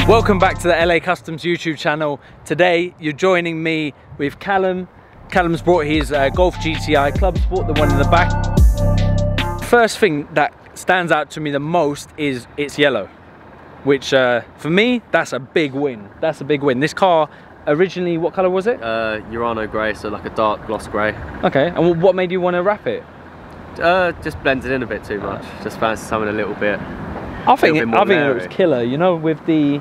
Welcome back to the LA Customs YouTube channel. Today you're joining me with Callum. Callum's brought his Golf GTI Clubsport, the one in the back. First thing that stands out to me the most is it's yellow, which for me, that's a big win. That's a big win. This car originally, what color was it? Urano grey, so like a dark gloss grey. Okay, and what made you want to wrap it? Just blended in a bit too much. Just fancy something a little bit. I think it looks killer, you know, with the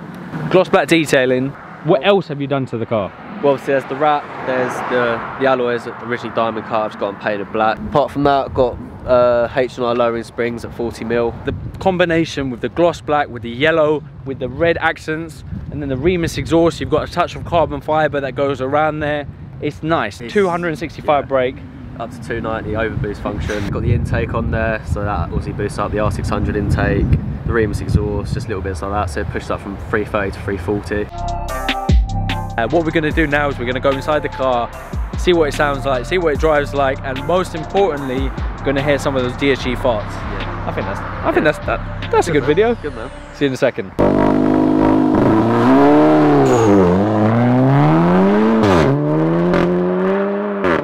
gloss black detailing. What else have you done to the car? Well, obviously there's the wrap, there's the alloys, originally diamond cut, I've just got them painted black. Apart from that, I've got H&I lowering springs at 40mm. The combination with the gloss black, with the yellow, with the red accents, and then the Remus exhaust, you've got a touch of carbon fibre that goes around there. It's nice. 265 brake. Up to 290 overboost function. Got the intake on there, so that obviously boosts up the R600 intake. The Remus exhaust, just little bits like that, so it pushes up from 330 to 340. What we're going to do now is we're going to go inside the car, see what it sounds like, see what it drives like, and most importantly, we're going to hear some of those DSG farts. Yeah. I think that's a good video. Good man. See you in a second.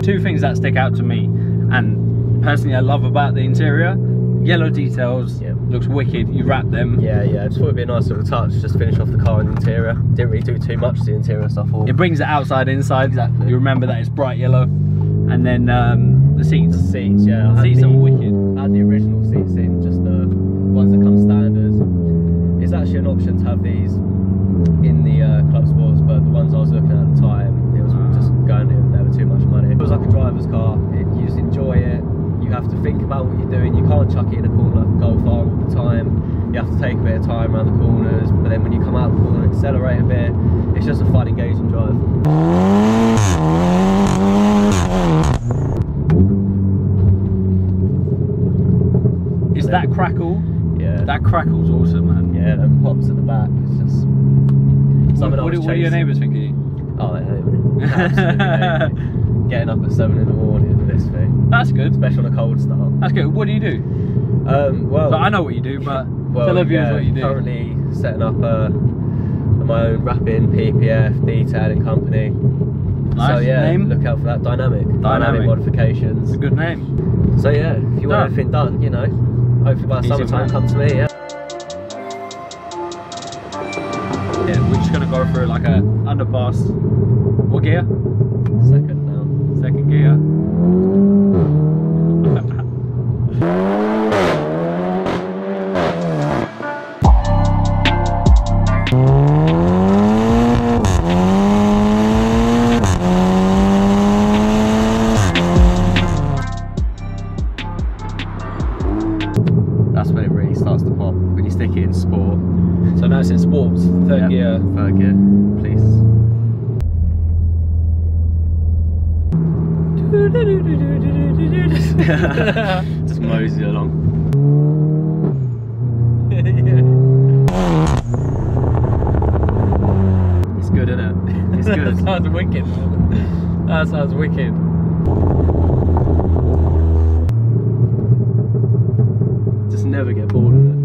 Two things that stick out to me, and personally I love about the interior: yellow details. Yeah. Looks wicked. You wrap them. Yeah, I just thought it'd be a nice little touch, just finish off the car in the interior. Didn't really do too much to the interior stuff. It brings it outside inside. Exactly. You remember that it's bright yellow, and then the seats. The seats, yeah. The seats are wicked. I had the original seats in, just the ones that come standard. It's actually an option to have these in the Clubsports, but the ones I was looking at the time, it was just going in, they were too much money. It was like a driver's car. You just enjoy it. You have to think about what you're doing. You can't chuck it in a corner, go far all the time. You have to take a bit of time around the corners, but then when you come out the corner, accelerate a bit. It's just a fun, engaging drive. Is that crackle? Yeah. That crackle's awesome, man. Yeah, and pops at the back. It's just something What are your neighbours thinking? Oh, they hate me. Absolutely hate me. Getting up at 7 in the morning with this thing. That's good. Especially on a cold start. That's good. What do you do? Well, I know what you do, but tell the viewers what you do. Currently setting up my own wrapping, PPF, detailing company. Nice. So yeah, Name? look out for that. Dynamic modifications. It's a good name. So yeah, if you want everything done, you know, hopefully by summertime come to me. Yeah. Yeah, we're just gonna go through like a underpass. What gear? Second now. Second gear. That's when it really starts to pop, when you stick it in sport. So now it's in sports, third gear. Third gear, please. Just mosey along. It's good, isn't it? It's good. That sounds wicked. That sounds wicked. Just never get bored of it.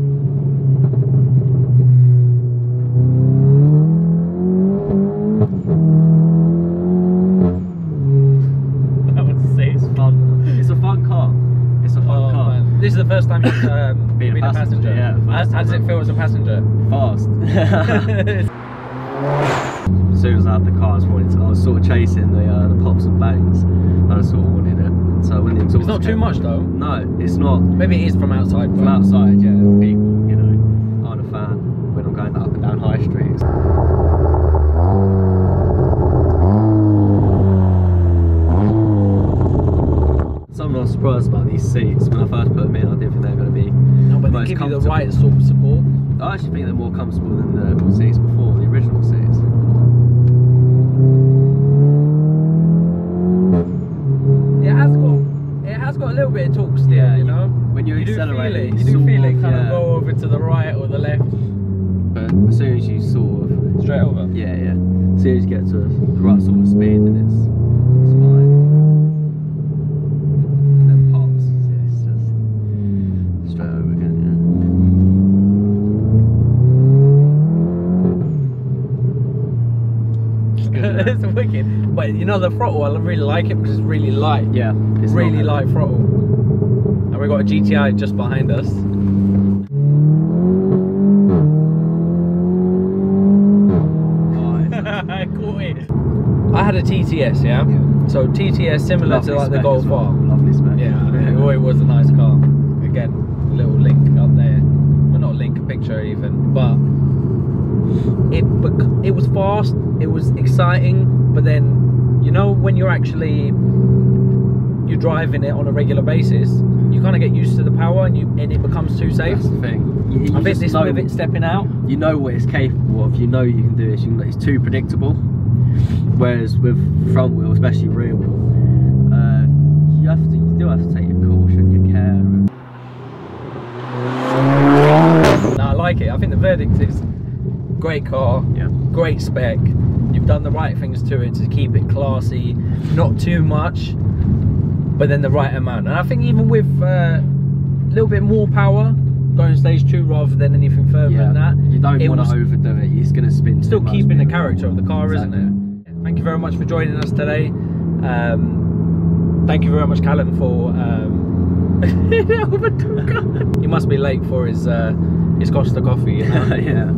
I would say it's fun. It's a fun car. It's a fun car. Man. This is the first time you've been a passenger. Yeah. How does it feel as a passenger? Fast. As soon as I had the car, I was sort of chasing the pops and bangs. I sort of wanted it. So when the exhaust It's not too much though. No, it's not. Maybe it is from outside. From outside, yeah. People, you know, aren't a fan when I'm going up and down high streets. Something I was surprised about these seats. When I first put them in, I didn't think they were going to be but they give you the right sort of support. I actually think they're more comfortable than the seats before, the original seats. It has got a little bit of torque still, Yeah, you know. When you accelerate it, you do feel it kind of yeah. go over to the right or the left. But as soon as you sort of Straight over. yeah. As soon as you get to the right sort of speed, then it's fine. And then pops, it's just straight over again. Yeah. It's wicked. But you know the throttle, I really like it because it's really light. Yeah, it's really light throttle. And we've got a GTI just behind us. I caught it. I had a TTS, yeah? So TTS similar to like the Golf R. Lovely spec. Yeah, it was a nice car. Again, little link up there. Well, not a link, a picture even. But it was fast, it was exciting, but then, you know, when you're driving it on a regular basis, you kind of get used to the power and it becomes too safe. That's the thing. I think this with it stepping out, you know what it's capable of. You know you can do this. It's too predictable. Whereas with front wheel, especially rear wheel, you do have to take your caution, your care. No, I like it. I think the verdict is great car, great spec. You've done the right things to it to keep it classy, not too much, but then the right amount. And I think even with a little bit more power, going stage 2 rather than anything further than that. You don't want to overdo it, it's going to spin still too much. Keeping the character of the car, isn't it? Thank you very much for joining us today. Thank you very much, Callum, for he must be late for his Costa coffee, you know? Yeah.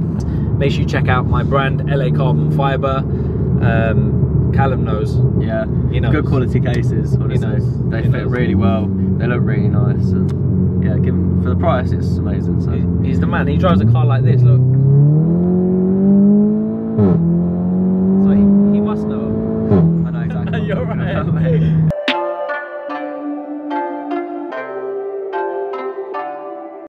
Make sure you check out my brand, LA Carbon Fibre. Callum knows. Yeah, he knows. Good quality cases, honestly. They fit really well. They look really nice. And yeah, for the price, it's amazing. So he's the man. He drives a car like this. Look. So he must know. I know exactly. You're right.